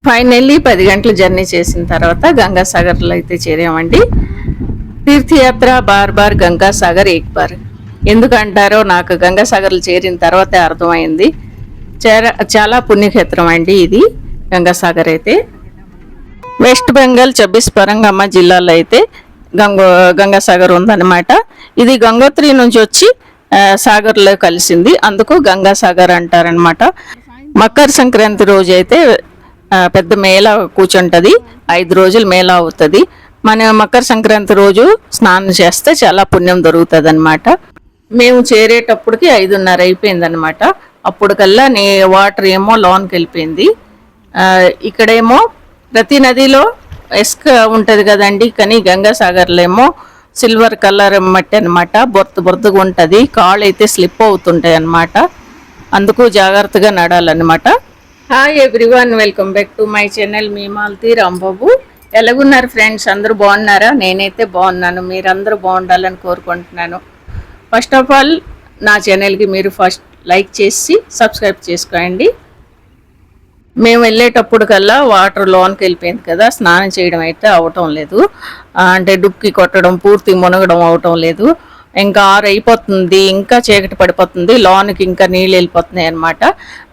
Finally 10 గంటలు journey చేసిన తర్వాత గంగాసాగర్లో అయితే చేరామండి. తీర్థయాత్ర బార్ బార్ గంగాసాగర్ ఏక్ బార్ ఎందుకంటారో నాకు గంగాసాగర్లు చేరిన తర్వాతే అర్థమైంది. చాలా పుణ్యక్షేత్రం అండి ఇది గంగాసాగర్ అయితే. వెస్ట్ బెంగాల్ 26 పరంగమ్మ జిల్లాలో అయితే గంగాసాగర్ ఉందన్నమాట. ఇది గంగోత్రి నుంచి వచ్చి సాగర్లో కలిసింది, అందుకు గంగాసాగర్ అంటారనమాట. మకర సంక్రాంతి రోజు అయితే పెద్ద మేళా కూర్చుంటుంది, 5 రోజులు మేళా అవుతుంది. మన మకర సంక్రాంతి రోజు స్నానం చేస్తే చాలా పుణ్యం దొరుకుతుంది అనమాట. మేము చేరేటప్పటికి 5:30 అయిపోయిందనమాట. అప్పటికల్లా వాటర్ ఏమో లోన్కి వెళ్ళిపోయింది. ఇక్కడేమో ప్రతి నదిలో ఇసుక ఉంటుంది కదండి, కానీ గంగాసాగర్లో ఏమో సిల్వర్ కలర్ మట్టి అనమాట, బొరదగా ఉంటుంది. కాళ్ళు అయితే స్లిప్ అవుతుంటాయి అన్నమాట, అందుకు జాగ్రత్తగా నడాలన్నమాట. Hi everyone, welcome back to my channel. మీ మాలతి రాంబాబు. ఎలాగున్నారు ఫ్రెండ్స్? అందరూ బాగున్నారా? నేనైతే బాగున్నాను, మీరందరూ బాగుండాలని కోరుకుంటున్నాను. ఫస్ట్ ఆఫ్ ఆల్ నా ఛానల్కి మీరు ఫస్ట్ లైక్ చేసి సబ్స్క్రైబ్ చేసుకోండి. మేము వెళ్ళేటప్పుడు కల్లా వాటర్ లోన్కి వెళ్ళిపోయింది కదా, స్నానం చేయడం అయితే అవటం లేదు. అంటే డుక్కి కొట్టడం, పూర్తి మునగడం అవటం లేదు. ఇంకా 6 అయిపోతుంది, ఇంకా చీకటి పడిపోతుంది, లోన్కి ఇంకా నీళ్ళు వెళ్ళిపోతున్నాయి అనమాట.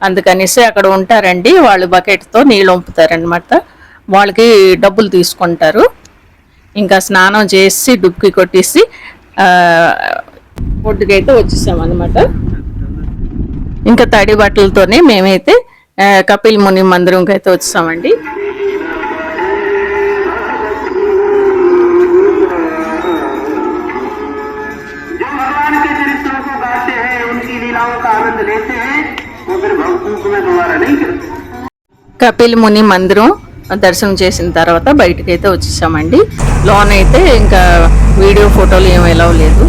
అందుకనేసి అక్కడ ఉంటారండి, వాళ్ళు బకెట్తో నీళ్ళు వంపుతారనమాట. వాళ్ళకి డబ్బులు తీసుకుంటారు. ఇంకా స్నానం చేసి డుక్కి కొట్టేసి ఒడ్డుకైతే వచ్చేసామన్నమాట. ఇంకా తడి బట్టలతోనే మేమైతే కపిల్ముని మందిరంకి అయితే వచ్చేసామండి. కపిల్ముని మందిరం దర్శనం చేసిన తర్వాత బయటకు అయితే వచ్చేసామండి. లోన్ అయితే ఇంకా వీడియో ఫోటోలు ఏమీ అలౌ లేదు.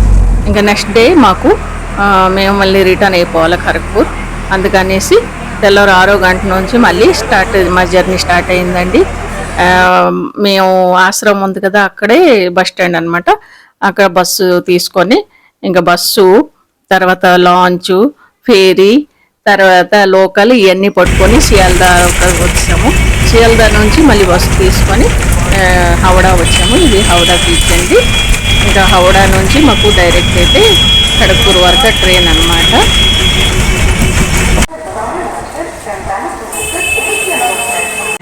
ఇంకా నెక్స్ట్ డే మాకు మేము మళ్ళీ రిటర్న్ అయిపోవాలి ఖరగ్పూర్. అందుకనేసి తెల్లవారు 6 గంటల నుంచి మళ్ళీ మా జర్నీ స్టార్ట్ అయిందండి. మేము ఆశ్రమం ఉంది కదా, అక్కడే బస్ స్టాండ్ అనమాట. అక్కడ బస్సు తీసుకొని ఇంకా బస్సు తర్వాత లాంచు, ఫేరీ, తర్వాత లోకల్ ఇవన్నీ పట్టుకొని సియాల్దా వచ్చాము. సియాల్దా నుంచి మళ్ళీ బస్సు తీసుకొని హౌడా వచ్చాము. ఇది హౌడా బీచ్ అండి. ఇంకా హౌడా నుంచి మాకు డైరెక్ట్ అయితే ఖరగ్పూర్ వరకు ట్రైన్ అనమాట.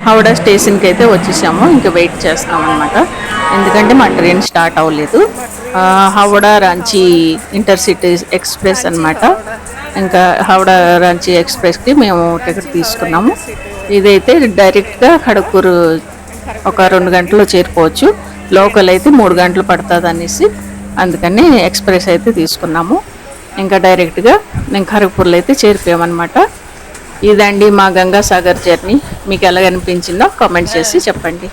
హౌడా స్టేషన్కి అయితే వచ్చేసాము. ఇంకా వెయిట్ చేస్తాం అనమాట, ఎందుకంటే మా ట్రైన్ స్టార్ట్ అవ్వలేదు. హౌడా రాంచీ ఇంటర్సిటీ ఎక్స్ప్రెస్ అనమాట. ఇంకా హౌడా రాంచీ ఎక్స్ప్రెస్కి మేము టికెట్ తీసుకున్నాము. ఇదైతే డైరెక్ట్గా ఖరగ్పూర్ ఒక 2 గంటల్లో చేరిపోవచ్చు. లోకల్ అయితే 3 గంటలు పడుతుంది అనేసి అందుకని ఎక్స్ప్రెస్ అయితే తీసుకున్నాము. ఇంకా డైరెక్ట్గా నేను ఖరగ్పూర్లో అయితే చేరిపోయామన్నమాట. ఇదండి మా గంగాసాగర్ జర్నీ. మీకు ఎలా అనిపించిందో కామెంట్ చేసి చెప్పండి.